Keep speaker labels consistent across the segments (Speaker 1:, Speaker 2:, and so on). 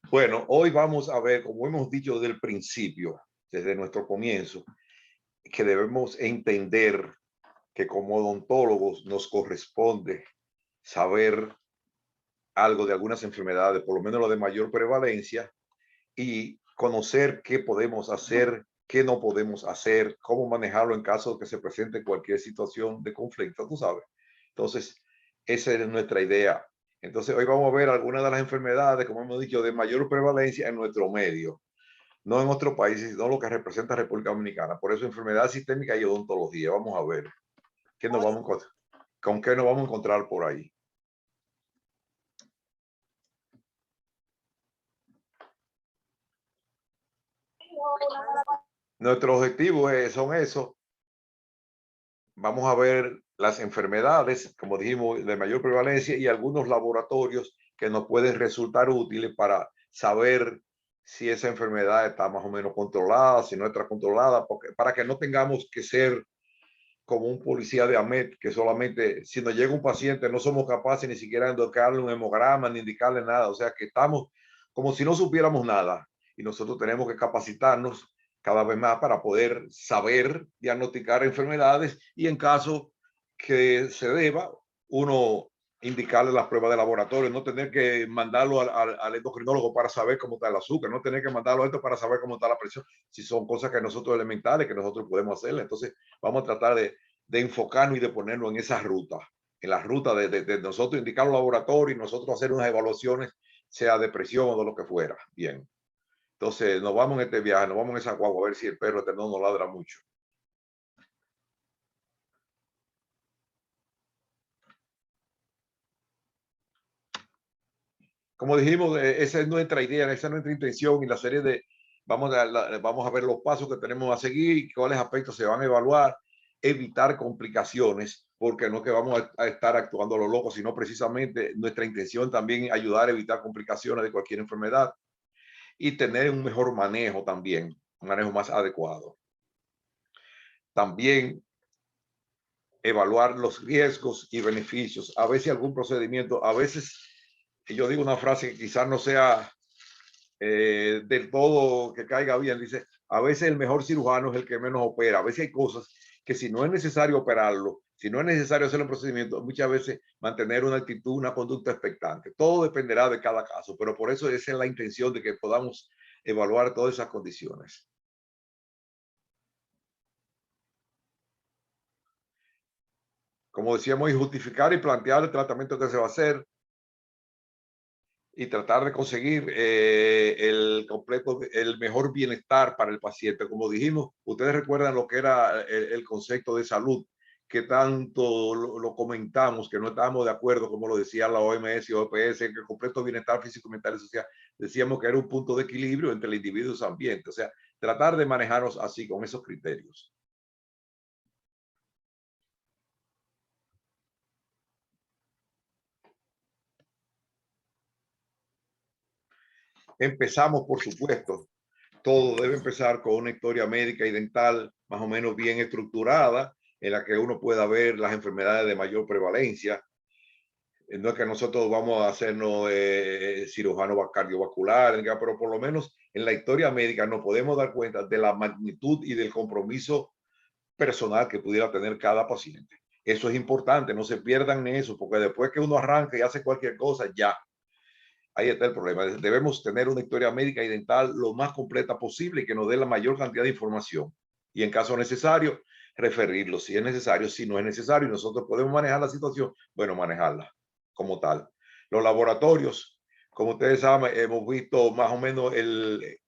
Speaker 1: Bueno, hoy vamos a ver, como hemos dicho desde el principio, desde nuestro comienzo, que debemos entender que como odontólogos nos corresponde saber algo de algunas enfermedades, por lo menos lo de mayor prevalencia, y conocer qué podemos hacer, qué no podemos hacer, cómo manejarlo en caso de que se presente cualquier situación de conflicto, tú sabes. Entonces, esa es nuestra idea. Entonces, hoy vamos a ver algunas de las enfermedades, como hemos dicho, de mayor prevalencia en nuestro medio, no en otros países, sino lo que representa República Dominicana. Por eso, enfermedad sistémica y odontología. Vamos a ver qué nos vamos a encontrar, con qué nos vamos a encontrar por ahí. Nuestros objetivos son esos. Vamos a ver las enfermedades, como dijimos, de mayor prevalencia y algunos laboratorios que nos pueden resultar útiles para saber si esa enfermedad está más o menos controlada, si no está controlada, porque, para que no tengamos que ser como un policía de AMET, que solamente si nos llega un paciente no somos capaces ni siquiera de indicarle un hemograma ni indicarle nada. O sea que estamos como si no supiéramos nada y nosotros tenemos que capacitarnos cada vez más para poder saber diagnosticar enfermedades y en caso que se deba, uno indicarle las pruebas de laboratorio, no tener que mandarlo al endocrinólogo para saber cómo está el azúcar, no tener que mandarlo a esto para saber cómo está la presión, si son cosas que nosotros elementales, que nosotros podemos hacer. Entonces, vamos a tratar de enfocarnos y de ponernos en esa ruta, en la ruta de nosotros indicar los laboratorios y nosotros hacer unas evaluaciones, sea de presión o de lo que fuera. Bien. Entonces, nos vamos en este viaje, nos vamos en esa guagua a ver si el perro este no nos ladra mucho. Como dijimos, esa es nuestra idea, esa es nuestra intención y la serie de, vamos a ver los pasos que tenemos a seguir y cuáles aspectos se van a evaluar, evitar complicaciones, porque no es que vamos a estar actuando a lo loco, sino precisamente nuestra intención también ayudar a evitar complicaciones de cualquier enfermedad y tener un mejor manejo también, un manejo más adecuado. También evaluar los riesgos y beneficios, a veces algún procedimiento, a veces yo digo una frase que quizás no sea del todo que caiga bien. Dice, a veces el mejor cirujano es el que menos opera. A veces hay cosas que si no es necesario operarlo, si no es necesario hacer un procedimiento, muchas veces mantener una actitud, una conducta expectante. Todo dependerá de cada caso, pero por eso esa es la intención de que podamos evaluar todas esas condiciones. Como decíamos, y justificar y plantear el tratamiento que se va a hacer, y tratar de conseguir el mejor bienestar para el paciente. Como dijimos, ustedes recuerdan lo que era el concepto de salud, que tanto lo comentamos, que no estábamos de acuerdo, como lo decía la OMS y OPS, que el completo bienestar físico, mental y social, decíamos que era un punto de equilibrio entre el individuo y su ambiente. O sea, tratar de manejarnos así, con esos criterios. Empezamos, por supuesto, todo debe empezar con una historia médica y dental más o menos bien estructurada, en la que uno pueda ver las enfermedades de mayor prevalencia. No es que nosotros vamos a hacernos cirujanos cardiovasculares, pero por lo menos en la historia médica nos podemos dar cuenta de la magnitud y del compromiso personal que pudiera tener cada paciente. Eso es importante, no se pierdan en eso, porque después que uno arranca y hace cualquier cosa, ya, ahí está el problema. Debemos tener una historia médica y dental lo más completa posible y que nos dé la mayor cantidad de información. Y en caso necesario, referirlo si es necesario, si no es necesario y nosotros podemos manejar la situación, bueno, manejarla como tal. Los laboratorios, como ustedes saben, hemos visto más o menos el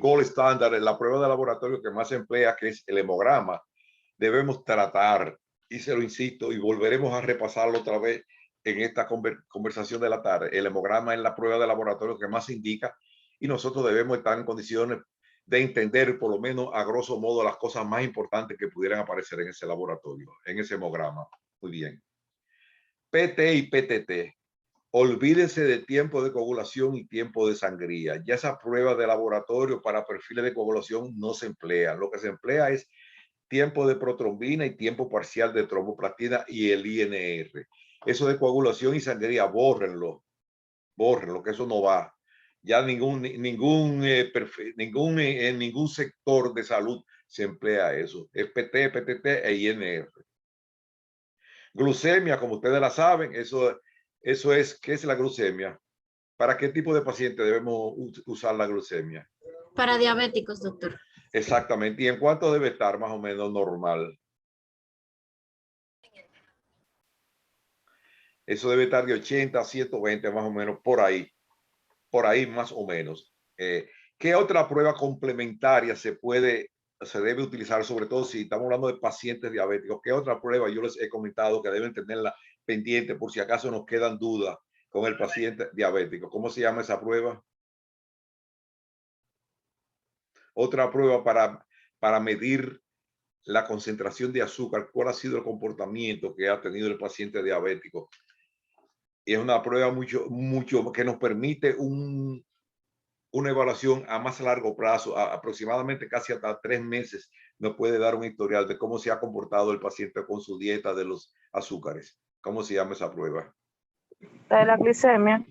Speaker 1: gold estándar, la prueba de laboratorio que más se emplea, que es el hemograma. Debemos tratar, y se lo insisto, y volveremos a repasarlo otra vez en esta conversación de la tarde. El hemograma es la prueba de laboratorio que más indica y nosotros debemos estar en condiciones de entender por lo menos a grosso modo las cosas más importantes que pudieran aparecer en ese laboratorio, en ese hemograma. Muy bien. PT y PTT. Olvídense de tiempo de coagulación y tiempo de sangría. Ya esas pruebas de laboratorio para perfiles de coagulación no se emplean. Lo que se emplea es tiempo de protrombina y tiempo parcial de tromboplastina y el INR. Eso de coagulación y sangría, bórrenlo, que eso no va. Ya en ningún sector de salud se emplea eso. Es PT, PTT e INR. Glucemia, como ustedes la saben, eso es, ¿qué es la glucemia? ¿Para qué tipo de paciente debemos usar la glucemia?
Speaker 2: Para diabéticos, doctor.
Speaker 1: Exactamente. ¿Y en cuánto debe estar más o menos normal? Eso debe estar de 80 a 120 más o menos, por ahí más o menos. ¿Qué otra prueba complementaria se debe utilizar, sobre todo si estamos hablando de pacientes diabéticos? ¿Qué otra prueba yo les he comentado que deben tenerla pendiente por si acaso nos quedan dudas con el paciente diabético? ¿Cómo se llama esa prueba? Otra prueba para medir la concentración de azúcar, cuál ha sido el comportamiento que ha tenido el paciente diabético. Y es una prueba mucho que nos permite una evaluación a más largo plazo, aproximadamente casi hasta 3 meses, nos puede dar un historial de cómo se ha comportado el paciente con su dieta de los azúcares. ¿Cómo se llama esa prueba?
Speaker 3: De la glicemia.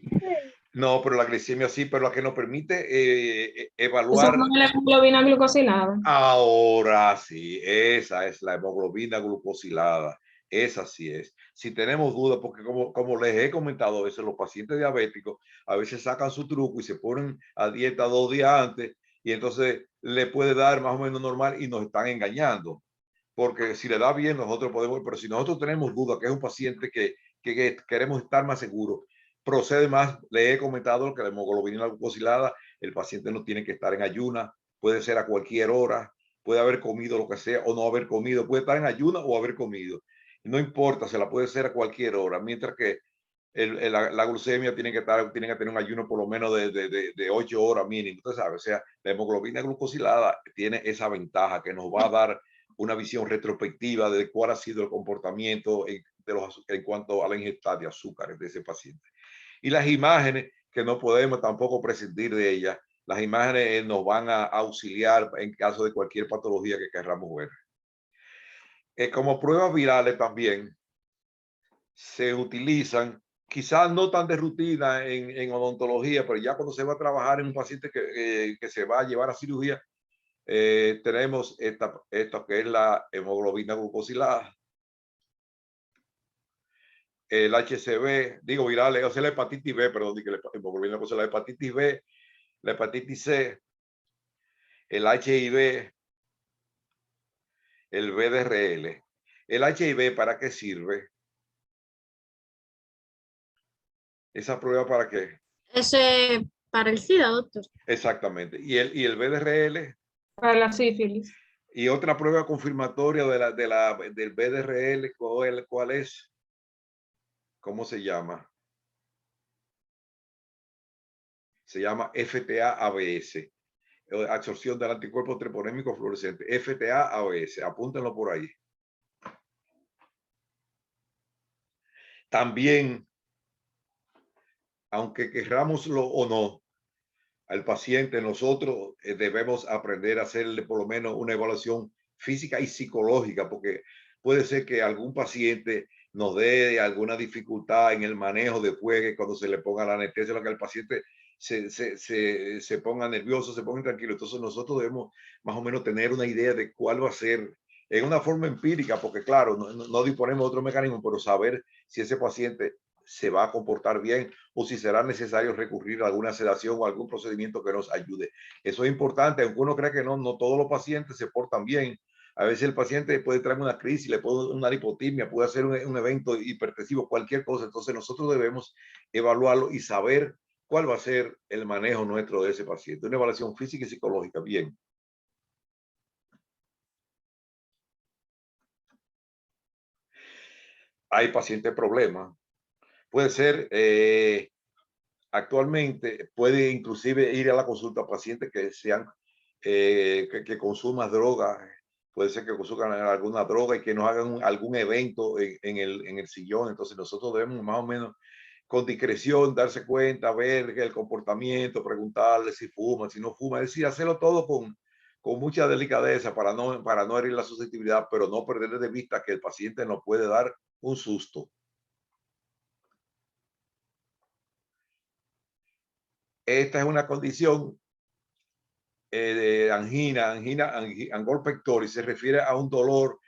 Speaker 1: No, pero la glicemia sí, pero la que nos permite
Speaker 4: Eso
Speaker 1: evaluar.
Speaker 4: no es la hemoglobina glucosilada.
Speaker 1: Ahora sí, esa es la hemoglobina glucosilada. Esa sí es. Si tenemos dudas, porque como les he comentado a veces, los pacientes diabéticos a veces sacan su truco y se ponen a dieta 2 días antes y entonces le puede dar más o menos normal y nos están engañando. Porque si le da bien, nosotros podemos, pero si nosotros tenemos duda que es un paciente que queremos estar más seguros, procede más. Le he comentado que la hemoglobina glucosilada, el paciente no tiene que estar en ayuna, puede ser a cualquier hora, puede haber comido lo que sea o no haber comido, puede estar en ayuna o haber comido. No importa, se la puede hacer a cualquier hora, mientras que la glucemia tiene que tener un ayuno por lo menos de 8 horas mínimo, usted sabe, o sea, la hemoglobina glucosilada tiene esa ventaja que nos va a dar una visión retrospectiva de cuál ha sido el comportamiento en cuanto a la ingesta de azúcares de ese paciente. Y las imágenes, que no podemos tampoco prescindir de ellas, las imágenes nos van a auxiliar en caso de cualquier patología que queramos ver. Como pruebas virales también se utilizan, quizás no tan de rutina en odontología, pero ya cuando se va a trabajar en un paciente que se va a llevar a cirugía, tenemos esta que es la hemoglobina glucosilada, el HCV, digo virales, o sea, la hepatitis B, perdón, la hemoglobina glucosilada, la hepatitis B, la hepatitis C, el HIV, el VDRL. ¿El HIV para qué sirve? ¿Esa prueba para qué?
Speaker 2: Ese para el SIDA, doctor.
Speaker 1: Exactamente. ¿Y el VDRL?
Speaker 4: Para la sífilis.
Speaker 1: Y otra prueba confirmatoria del VDRL, ¿cuál es? ¿Cómo se llama? Se llama FTA-ABS, absorción del anticuerpo treponémico fluorescente, FTA-ABS, apúntenlo por ahí. También, aunque querrámoslo o no, al paciente nosotros debemos aprender a hacerle por lo menos una evaluación física y psicológica, porque puede ser que algún paciente nos dé alguna dificultad en el manejo después que cuando se le ponga la anestesia, lo que el paciente se ponga nervioso, se ponga intranquilo. Entonces nosotros debemos más o menos tener una idea de cuál va a ser en una forma empírica, porque claro, no disponemos de otro mecanismo, pero saber si ese paciente se va a comportar bien o si será necesario recurrir a alguna sedación o algún procedimiento que nos ayude. Eso es importante, aunque uno cree que no todos los pacientes se portan bien. A veces el paciente puede traer una crisis, le puede dar una hipotimia, puede hacer un evento hipertensivo, cualquier cosa. Entonces nosotros debemos evaluarlo y saber cuál va a ser el manejo nuestro de ese paciente. Una evaluación física y psicológica. Bien. Hay pacientes problemas. Puede ser, actualmente, puede inclusive ir a la consulta a pacientes que sean, que consuman droga. Puede ser que consuman alguna droga y que nos hagan algún evento en el sillón. Entonces nosotros debemos más o menos con discreción darse cuenta, ver el comportamiento, preguntarle si fuma, si no fuma, es decir, hacerlo todo con mucha delicadeza para no herir la susceptibilidad, pero no perder de vista que el paciente nos puede dar un susto. esta es una condición de angor pectoris, se refiere a un dolor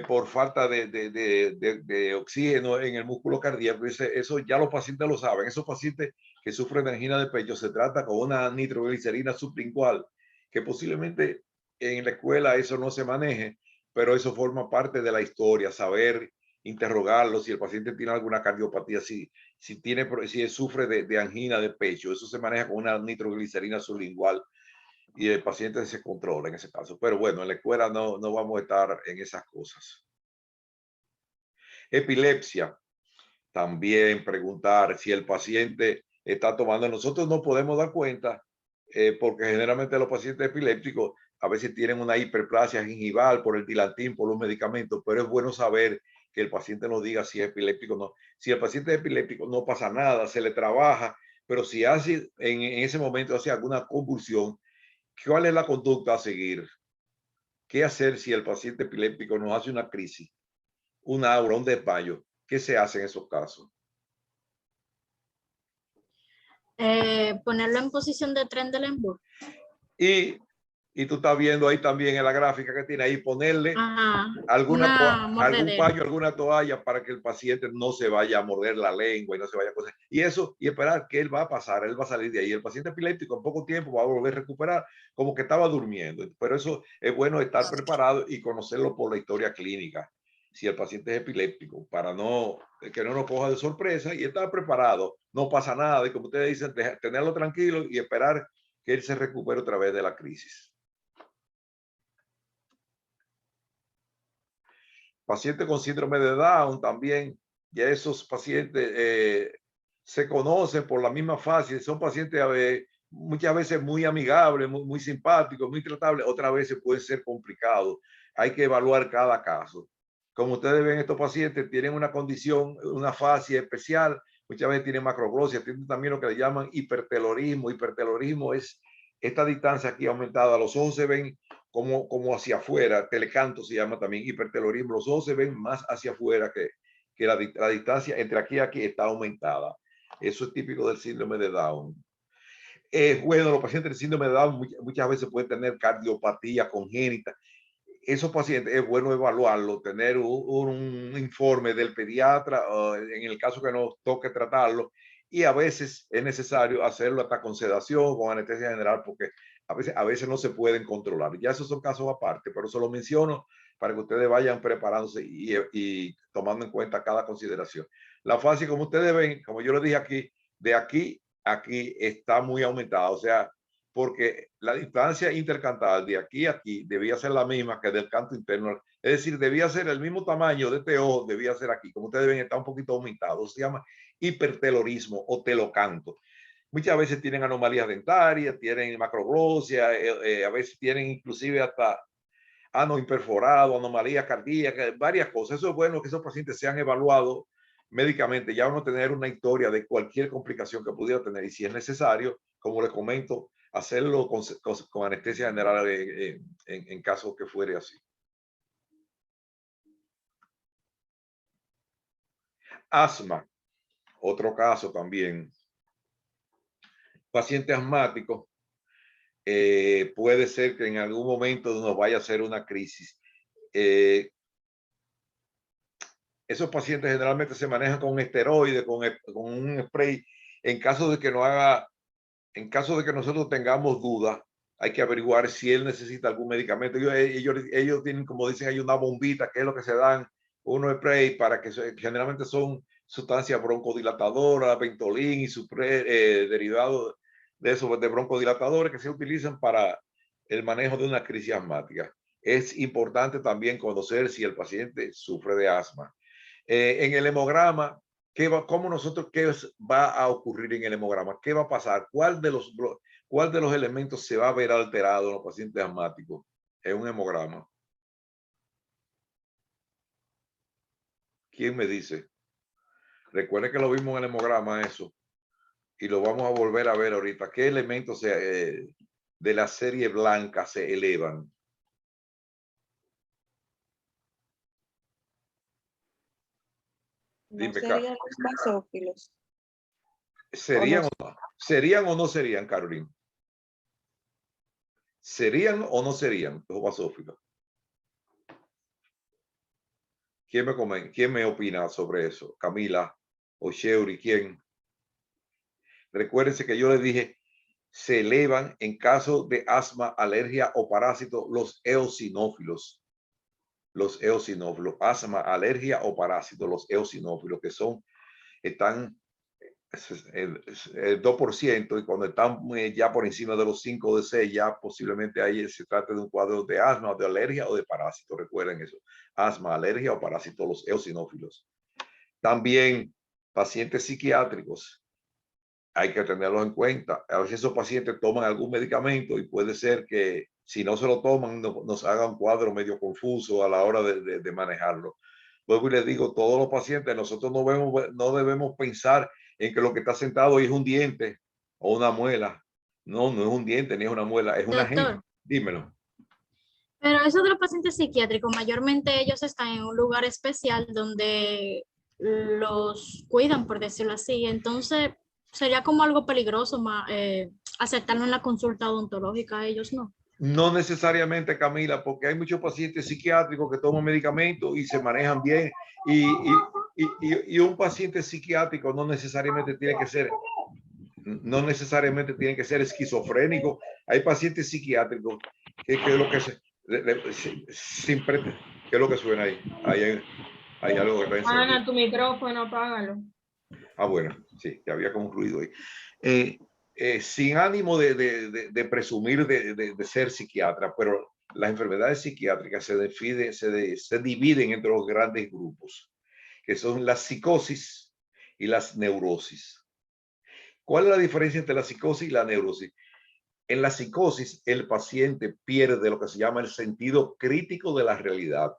Speaker 1: por falta de oxígeno en el músculo cardíaco. Eso ya los pacientes lo saben. Esos pacientes que sufren de angina de pecho se trata con una nitroglicerina sublingual, que posiblemente en la escuela eso no se maneje, pero eso forma parte de la historia, saber interrogarlo si el paciente tiene alguna cardiopatía, si sufre de angina de pecho. Eso se maneja con una nitroglicerina sublingual y el paciente se controla en ese caso. Pero bueno, en la escuela no vamos a estar en esas cosas. Epilepsia. También preguntar si el paciente está tomando. Nosotros no podemos dar cuenta porque generalmente los pacientes epilépticos a veces tienen una hiperplasia gingival por el dilantín, por los medicamentos, pero es bueno saber que el paciente nos diga si es epiléptico o no. Si el paciente es epiléptico, no pasa nada, se le trabaja, pero si hace en ese momento hace alguna convulsión, ¿cuál es la conducta a seguir? ¿Qué hacer si el paciente epiléptico nos hace una crisis, un aura, un desmayo? ¿Qué se hace en esos casos?
Speaker 2: Ponerlo en posición de Trendelenburg.
Speaker 1: Y tú estás viendo ahí también en la gráfica que tiene ahí, ponerle
Speaker 2: Ajá,
Speaker 1: algún
Speaker 2: mordedera.
Speaker 1: paño, alguna toalla para que el paciente no se vaya a morder la lengua y no se vaya a cosas. Y eso, y esperar que él va a pasar, él va a salir de ahí. El paciente epiléptico en poco tiempo va a volver a recuperar como que estaba durmiendo. Pero eso es bueno estar preparado y conocerlo por la historia clínica. Si el paciente es epiléptico, para que no nos coja de sorpresa y estar preparado, no pasa nada. Y como ustedes dicen, tenerlo tranquilo y esperar que él se recupere otra vez de la crisis. Pacientes con síndrome de Down también, ya esos pacientes se conocen por la misma fase, son pacientes muchas veces muy amigables, muy simpáticos, muy tratables, otras veces puede ser complicado. Hay que evaluar cada caso. Como ustedes ven, estos pacientes tienen una condición, una fase especial, muchas veces tienen macroglosia, tienen también lo que le llaman hipertelorismo. Hipertelorismo es esta distancia aquí aumentada. Los ojos se ven como hacia afuera, telecanto se llama también hipertelorismo. Los ojos se ven más hacia afuera que la distancia entre aquí y aquí está aumentada. Eso es típico del síndrome de Down. Bueno, los pacientes del síndrome de Down muchas veces pueden tener cardiopatía congénita. Esos pacientes es bueno evaluarlo, tener un informe del pediatra en el caso que nos toque tratarlo, y a veces es necesario hacerlo hasta con sedación, con anestesia general, porque a veces no se pueden controlar. Ya esos son casos aparte, pero se lo menciono para que ustedes vayan preparándose y tomando en cuenta cada consideración. La fase, como ustedes ven, como yo les dije aquí, de aquí a aquí está muy aumentada, o sea, porque la distancia intercantal de aquí a aquí debía ser la misma que del canto interno. Es decir, debía ser el mismo tamaño de este ojo, debía ser aquí. Como ustedes ven, está un poquito aumentado. Se llama hipertelorismo o telocanto. Muchas veces tienen anomalías dentarias, tienen macroglosia, a veces tienen inclusive hasta ano imperforado, anomalías cardíacas, varias cosas. Eso es bueno que esos pacientes sean evaluados médicamente, ya uno tener una historia de cualquier complicación que pudiera tener, y si es necesario, como les comento, hacerlo con anestesia general en caso que fuere así. Asma, otro caso también. Paciente asmático, puede ser que en algún momento nos vaya a hacer una crisis. Esos pacientes generalmente se manejan con esteroides, con un spray. En caso de que nosotros tengamos dudas, hay que averiguar si él necesita algún medicamento. Ellos tienen, como dicen, hay una bombita, que es lo que se dan, unos spray para que generalmente son sustancias broncodilatadoras, Ventolin y sus derivados de esos de broncodilatadores que se utilizan para el manejo de una crisis asmática. Es importante también conocer si el paciente sufre de asma. En el hemograma, ¿qué va a ocurrir en el hemograma? ¿Qué va a pasar? ¿Cuál de los elementos se va a ver alterado en los pacientes asmáticos en un hemograma? ¿Quién me dice? Recuerde que lo vimos en el hemograma eso, y lo vamos a volver a ver ahorita. ¿Qué elementos de la serie blanca se elevan?
Speaker 3: No serían los basófilos.
Speaker 1: ¿Serían o no? ¿Serían o no serían, Carolina? ¿Serían o no serían? Ojo Sófica. ¿Quién me opina sobre eso? Camila o Sheuri, ¿quién? Recuérdense que yo les dije, se elevan en caso de asma, alergia o parásito los eosinófilos. Los eosinófilos, asma, alergia o parásito, los eosinófilos, que están el 2%, y cuando están ya por encima de los 5 de 6, ya posiblemente ahí se trata de un cuadro de asma, de alergia o de parásito. Recuerden eso, asma, alergia o parásito, los eosinófilos. También pacientes psiquiátricos, hay que tenerlos en cuenta. A veces esos pacientes toman algún medicamento y puede ser que si no se lo toman nos haga un cuadro medio confuso a la hora de manejarlo. Luego les digo, todos los pacientes, nosotros no debemos pensar en que lo que está sentado ahí es un diente o una muela. No, no es un diente ni es una muela, es una gente.
Speaker 2: Doctor,
Speaker 1: Dímelo.
Speaker 2: pero esos de los pacientes psiquiátricos, mayormente ellos están en un lugar especial donde los cuidan, por decirlo así. Entonces, sería como algo peligroso aceptarlo en la consulta odontológica, ellos no.
Speaker 1: No necesariamente, Camila, porque hay muchos pacientes psiquiátricos que toman medicamentos y se manejan bien. Y un paciente psiquiátrico no necesariamente tiene que ser esquizofrénico. Hay pacientes psiquiátricos que es lo que ¿qué es lo que suena ahí? Hay algo que está encendido.
Speaker 4: Ana, tu micrófono, apágalo.
Speaker 1: Ah, bueno, sí, que había concluido ahí. Sin ánimo de presumir de ser psiquiatra, pero las enfermedades psiquiátricas se dividen entre los grandes grupos, que son la psicosis y las neurosis. ¿Cuál es la diferencia entre la psicosis y la neurosis? En la psicosis, el paciente pierde lo que se llama el sentido crítico de la realidad.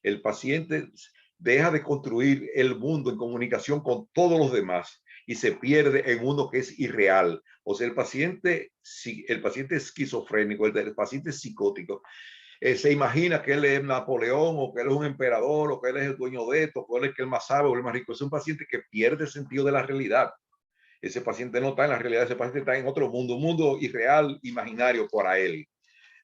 Speaker 1: El paciente deja de construir el mundo en comunicación con todos los demás y se pierde en uno que es irreal. O sea, el paciente esquizofrénico, el paciente psicótico, se imagina que él es Napoleón o que él es un emperador o que él es el dueño de esto, o él es el más sabio o el más rico. Es un paciente que pierde el sentido de la realidad. Ese paciente no está en la realidad, ese paciente está en otro mundo, un mundo irreal, imaginario para él.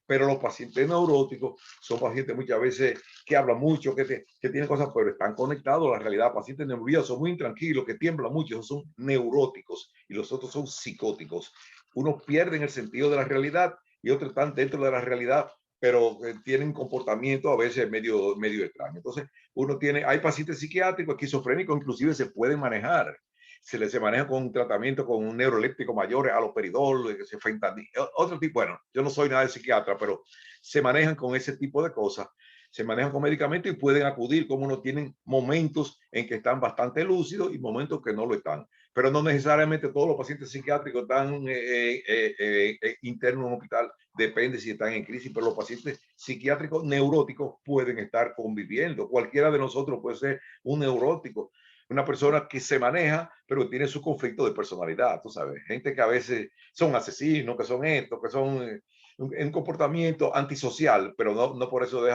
Speaker 1: Pero los pacientes neuróticos son pacientes muchas veces que hablan mucho, que tienen cosas, pero están conectados a la realidad. Pacientes nerviosos son muy intranquilos, que tiemblan mucho, esos son neuróticos y los otros son psicóticos. Unos pierden el sentido de la realidad y otros están dentro de la realidad, pero tienen comportamiento a veces medio extraño. Entonces, hay pacientes psiquiátricos, esquizofrénicos, inclusive se pueden manejar. Se maneja con un tratamiento con un neuroléptico mayor, haloperidol, fentanil, otro tipo. Bueno, yo no soy nada de psiquiatra, pero se manejan con ese tipo de cosas, se manejan con medicamentos y pueden acudir, como no tienen momentos en que están bastante lúcidos y momentos que no lo están. Pero no necesariamente todos los pacientes psiquiátricos están internos en un hospital, depende si están en crisis, pero los pacientes psiquiátricos neuróticos pueden estar conviviendo. Cualquiera de nosotros puede ser un neurótico, una persona que se maneja, pero tiene su conflicto de personalidad, tú sabes. Gente que a veces son asesinos, que son estos, que son un comportamiento antisocial, pero no por eso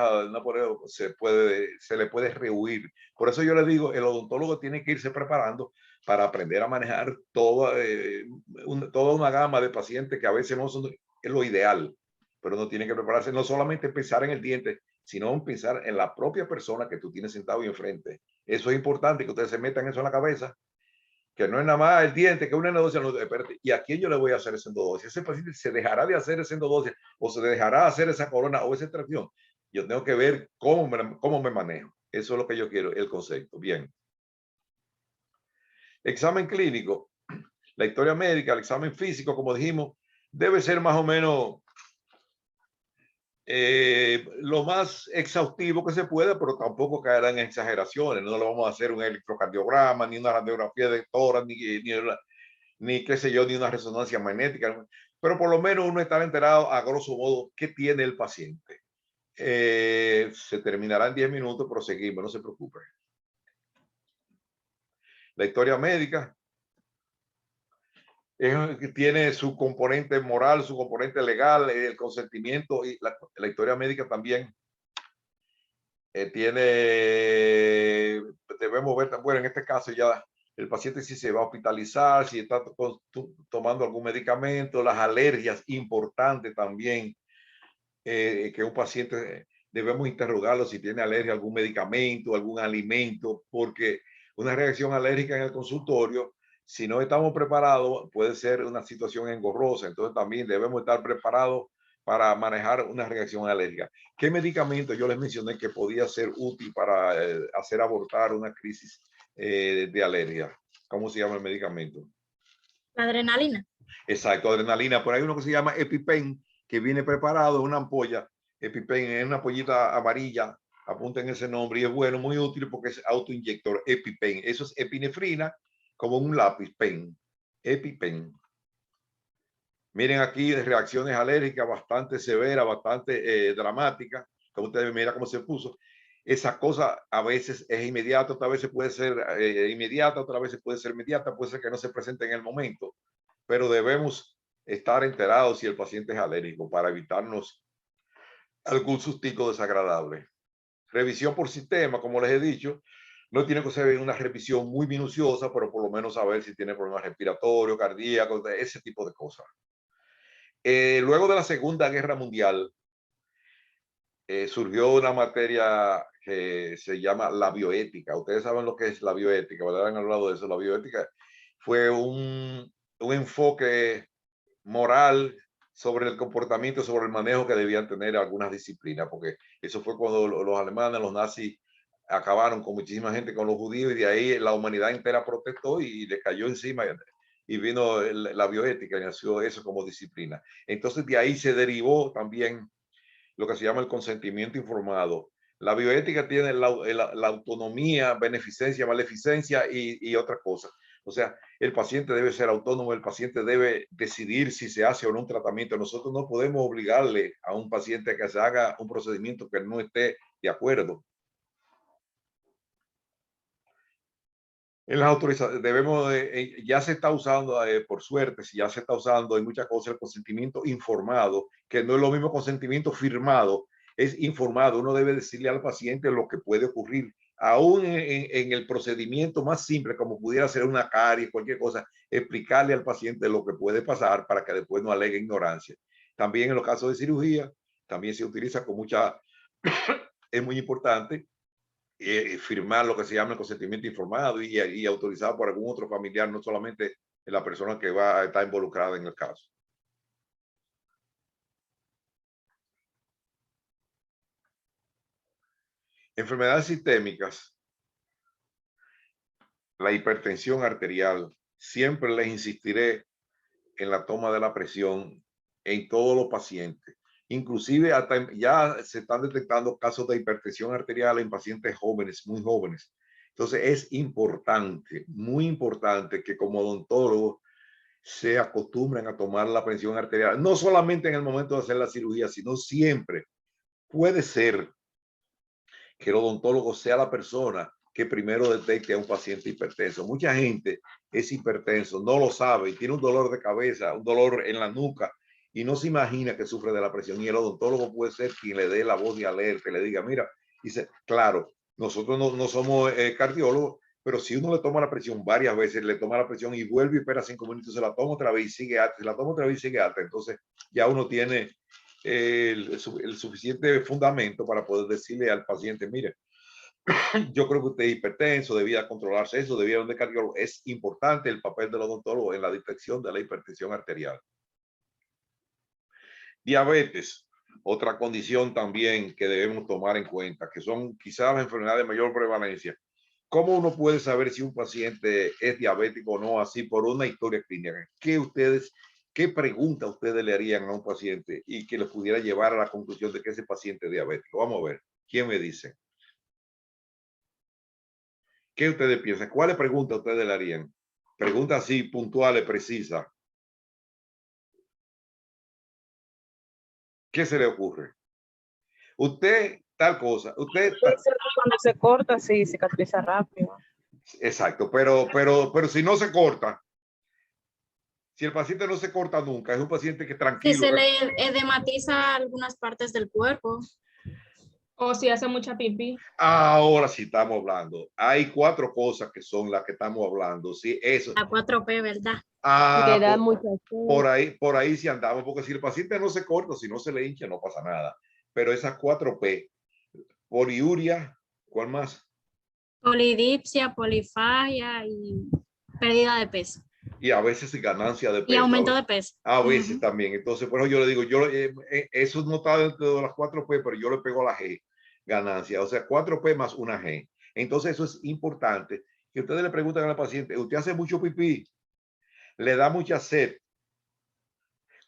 Speaker 1: se le puede rehuir. Por eso yo le digo, el odontólogo tiene que irse preparando para aprender a manejar toda una gama de pacientes que a veces no son lo ideal, pero no tiene que prepararse, no solamente pensar en el diente, sino pensar en la propia persona que tú tienes sentado ahí enfrente. Eso es importante, que ustedes se metan eso en la cabeza, que no es nada más el diente, que una endodoncia. No, espérate, ¿y a quién yo le voy a hacer esa endodoncia? Ese paciente se dejará de hacer esa endodoncia o se dejará de hacer esa corona o esa extracción. Yo tengo que ver cómo me manejo. Eso es lo que yo quiero, el concepto. Bien. Examen clínico. La historia médica, el examen físico, como dijimos, debe ser más o menos lo más exhaustivo que se pueda, pero tampoco caerá en exageraciones. No le vamos a hacer un electrocardiograma, ni una radiografía de tórax, ni qué sé yo, ni una resonancia magnética, pero por lo menos uno está enterado a grosso modo qué tiene el paciente. Se terminará en 10 minutos, pero seguimos, no se preocupe. La historia médica tiene su componente moral, su componente legal, el consentimiento, y la historia médica también debemos ver, bueno, en este caso ya el paciente si se va a hospitalizar, si está tomando algún medicamento, las alergias, importante también que un paciente debemos interrogarlo si tiene alergia a algún medicamento, algún alimento, porque una reacción alérgica en el consultorio, si no estamos preparados, puede ser una situación engorrosa. Entonces también debemos estar preparados para manejar una reacción alérgica. ¿Qué medicamento yo les mencioné que podía ser útil para hacer abortar una crisis de alergia? ¿Cómo se llama el medicamento?
Speaker 2: La adrenalina.
Speaker 1: Exacto, adrenalina. Por ahí uno que se llama EpiPen, que viene preparado en una ampolla. EpiPen es una ampollita amarilla. Apunten ese nombre y es bueno, muy útil porque es autoinyector. EpiPen. Eso es epinefrina como un lápiz pen. EpiPen. Miren aquí reacciones alérgicas bastante severas, bastante dramáticas. Como ustedes miran cómo se puso. Esa cosa a veces es inmediata, otra vez puede ser inmediata, otra vez puede ser inmediata, puede ser que no se presente en el momento, pero debemos estar enterados si el paciente es alérgico para evitarnos algún sustico desagradable. Revisión por sistema, como les he dicho, no tiene que ser una revisión muy minuciosa, pero por lo menos saber si tiene problemas respiratorios, cardíacos, ese tipo de cosas. Luego de la Segunda Guerra Mundial, surgió una materia que se llama la bioética. Ustedes saben lo que es la bioética, ¿verdad? Han hablado de eso. La bioética fue un enfoque moral sobre el comportamiento, sobre el manejo que debían tener algunas disciplinas, porque eso fue cuando los alemanes, los nazis, acabaron con muchísima gente, con los judíos, y de ahí la humanidad entera protestó y le cayó encima, y vino la bioética, y nació eso como disciplina. Entonces de ahí se derivó también lo que se llama el consentimiento informado. La bioética tiene la autonomía, beneficencia, maleficencia y otra cosa. O sea, el paciente debe ser autónomo, el paciente debe decidir si se hace o no un tratamiento. Nosotros no podemos obligarle a un paciente a que se haga un procedimiento que no esté de acuerdo. En las autorizaciones debemos, ya se está usando, por suerte, si ya se está usando en muchas cosas el consentimiento informado, que no es lo mismo consentimiento firmado, es informado. Uno debe decirle al paciente lo que puede ocurrir, aún en el procedimiento más simple, como pudiera ser una caries, cualquier cosa, explicarle al paciente lo que puede pasar para que después no alegue ignorancia. También en los casos de cirugía, también se utiliza con mucha, es muy importante firmar lo que se llama el consentimiento informado y autorizado por algún otro familiar, no solamente la persona que va a estar involucrada en el caso. Enfermedades sistémicas, la hipertensión arterial, siempre les insistiré en la toma de la presión en todos los pacientes. Inclusive hasta ya se están detectando casos de hipertensión arterial en pacientes jóvenes, muy jóvenes. Entonces es importante, muy importante que como odontólogos se acostumbren a tomar la presión arterial, no solamente en el momento de hacer la cirugía, sino siempre. Puede ser que el odontólogo sea la persona que primero detecte a un paciente hipertenso. Mucha gente es hipertenso, no lo sabe y tiene un dolor de cabeza, un dolor en la nuca y no se imagina que sufre de la presión. Y el odontólogo puede ser quien le dé la voz de alerta, que le diga, mira, dice, claro, nosotros no somos cardiólogos, pero si uno le toma la presión varias veces, le toma la presión y vuelve y espera 5 minutos, se la toma otra vez y sigue alta, se la toma otra vez y sigue alta. Entonces ya uno tiene el suficiente fundamento para poder decirle al paciente, mire, yo creo que usted es hipertenso, debía controlarse eso, debía ir a un cardiólogo. Es importante el papel del odontólogo en la detección de la hipertensión arterial. Diabetes, otra condición también que debemos tomar en cuenta, que son quizás las enfermedades de mayor prevalencia. ¿Cómo uno puede saber si un paciente es diabético o no así por una historia clínica? ¿Qué pregunta ustedes le harían a un paciente y que le pudiera llevar a la conclusión de que ese paciente es diabético? Vamos a ver, ¿quién me dice? ¿Qué ustedes piensan? ¿Cuáles preguntas ustedes le harían? Preguntas así, puntuales, precisas. ¿Qué se le ocurre? Usted, tal cosa. Usted.
Speaker 3: Cuando se corta, sí, cicatriza rápido.
Speaker 1: Exacto, pero si no se corta, si el paciente no se corta nunca, es un paciente que tranquilo.
Speaker 2: Si se le edematiza algunas partes del cuerpo.
Speaker 4: O si hace mucha pipí.
Speaker 1: Ahora sí estamos hablando. Hay 4 cosas que son las que estamos hablando. Sí, eso.
Speaker 2: La 4P, ¿verdad?
Speaker 3: Que da
Speaker 1: Por,
Speaker 3: mucha
Speaker 1: por ahí sí andamos, porque si el paciente no se corta, si no se le hincha, no pasa nada. Pero esas 4P, poliuria, ¿cuál más?
Speaker 2: Polidipsia, polifagia y pérdida de peso.
Speaker 1: Y a veces ganancia de
Speaker 2: Y
Speaker 1: peso.
Speaker 2: aumento de peso.
Speaker 1: A veces
Speaker 2: Ujú.
Speaker 1: también. Entonces, por eso yo le digo, eso no está dentro de las 4P, pero yo le pego la G, ganancia. O sea, 4P más una G. Entonces, eso es importante. Que ustedes le preguntan al paciente, ¿usted hace mucho pipí? ¿Le da mucha sed?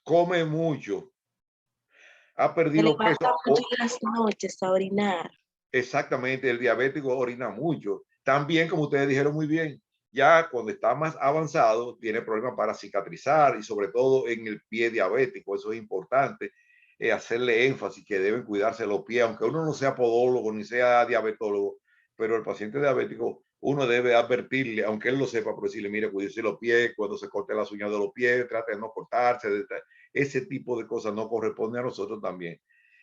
Speaker 1: ¿Come mucho? ¿Ha
Speaker 3: Se
Speaker 1: perdido peso?
Speaker 3: levanta mucho en las noches a orinar.
Speaker 1: Exactamente, el diabético orina mucho. También, como ustedes dijeron muy bien, ya cuando está más avanzado, tiene problemas para cicatrizar y sobre todo en el pie diabético. Eso es importante, hacerle énfasis que deben cuidarse los pies, aunque uno no sea podólogo ni sea diabetólogo, pero el paciente diabético uno debe advertirle, aunque él lo sepa, pero decirle, mire, cuídese los pies, cuando se corte las uñas de los pies, trate de no cortarse, ese tipo de cosas no corresponde a nosotros también.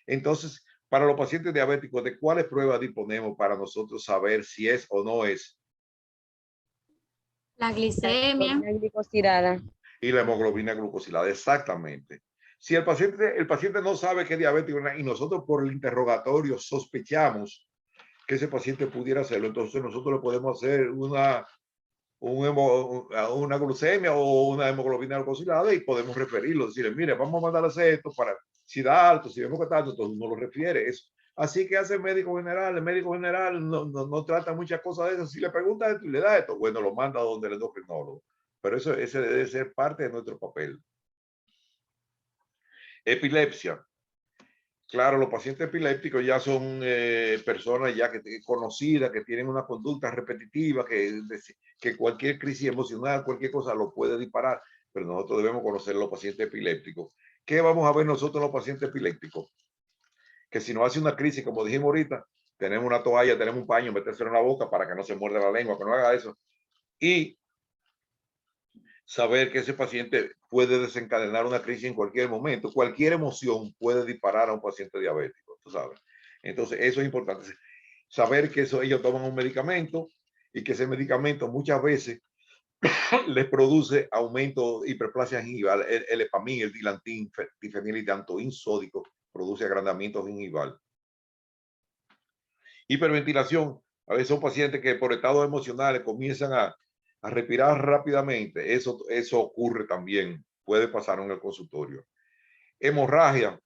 Speaker 1: Entonces, para los pacientes diabéticos, ¿de cuáles pruebas disponemos para nosotros saber si es o no es?
Speaker 2: La glicemia.
Speaker 3: La glicosilada.
Speaker 1: Y la hemoglobina glucosilada, exactamente. Si el paciente no sabe que es diabético y nosotros por el interrogatorio sospechamos que ese paciente pudiera hacerlo, entonces nosotros le podemos hacer una glucemia o una hemoglobina glucosilada y podemos referirlo, decirle, mire, vamos a mandarle a hacer esto para, si da alto, si vemos que está alto, entonces uno lo refiere. Eso. Así que hace el médico general no trata muchas cosas de eso. Si le pregunta esto y le da esto, bueno, lo manda a donde el endocrinólogo. Pero ese debe ser parte de nuestro papel. Epilepsia. Claro, los pacientes epilépticos ya son personas ya conocidas, que tienen una conducta repetitiva, que cualquier crisis emocional, cualquier cosa lo puede disparar, pero nosotros debemos conocer los pacientes epilépticos. ¿Qué vamos a ver nosotros en los pacientes epilépticos? Que si nos hace una crisis, como dijimos ahorita, tenemos una toalla, tenemos un paño, metérselo en la boca para que no se muerde la lengua, que no haga eso. Y saber que ese paciente puede desencadenar una crisis en cualquier momento. Cualquier emoción puede disparar a un paciente diabético, tú sabes. Entonces, eso es importante. Saber que ellos toman un medicamento y que ese medicamento muchas veces les produce aumento de hiperplasia gingival. El epamín, el dilantín, difenilidantoin sódico produce agrandamiento gingival. Hiperventilación. A veces son pacientes que por estados emocionales comienzan a respirar rápidamente. Eso ocurre también. Puede pasar en el consultorio. Hemorragia.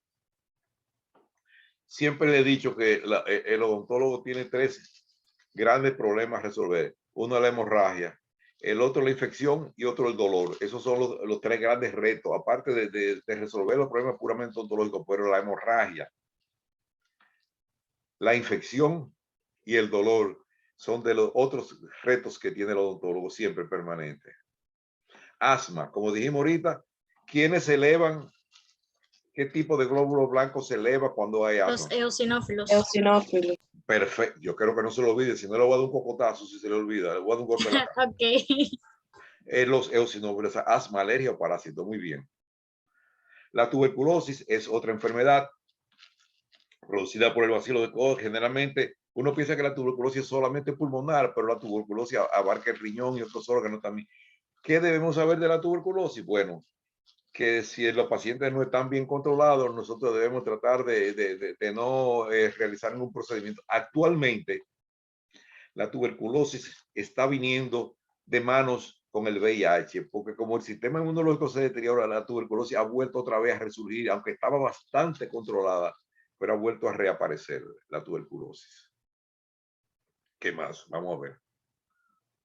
Speaker 1: Siempre le he dicho que el odontólogo tiene 3 grandes problemas a resolver. Uno es la hemorragia, el otro la infección y otro el dolor. Esos son los 3 grandes retos, aparte de resolver los problemas puramente odontológicos, pero la hemorragia, la infección y el dolor son de los otros retos que tiene el odontólogo siempre permanente. Asma, como dijimos ahorita, ¿quiénes se elevan? ¿Qué tipo de glóbulos blancos se eleva cuando hay asma?
Speaker 2: Los eosinófilos.
Speaker 3: Eosinófilos.
Speaker 1: Perfecto, yo creo que no se lo olvide, si no le voy a dar un cocotazo, si se le olvida, le voy a dar un golpe en la cara.
Speaker 2: Ok.
Speaker 1: Los eosinófilos, asma, alergia o parásito, muy bien. La tuberculosis es otra enfermedad producida por el bacilo de Koch. Generalmente uno piensa que la tuberculosis es solamente pulmonar, pero la tuberculosis abarca el riñón y otros órganos también. ¿Qué debemos saber de la tuberculosis? Bueno, que si los pacientes no están bien controlados, nosotros debemos tratar de no realizar ningún procedimiento. Actualmente, la tuberculosis está viniendo de manos con el VIH, porque como el sistema inmunológico se deteriora, la tuberculosis ha vuelto otra vez a resurgir, aunque estaba bastante controlada, pero ha vuelto a reaparecer la tuberculosis. ¿Qué más? Vamos a ver.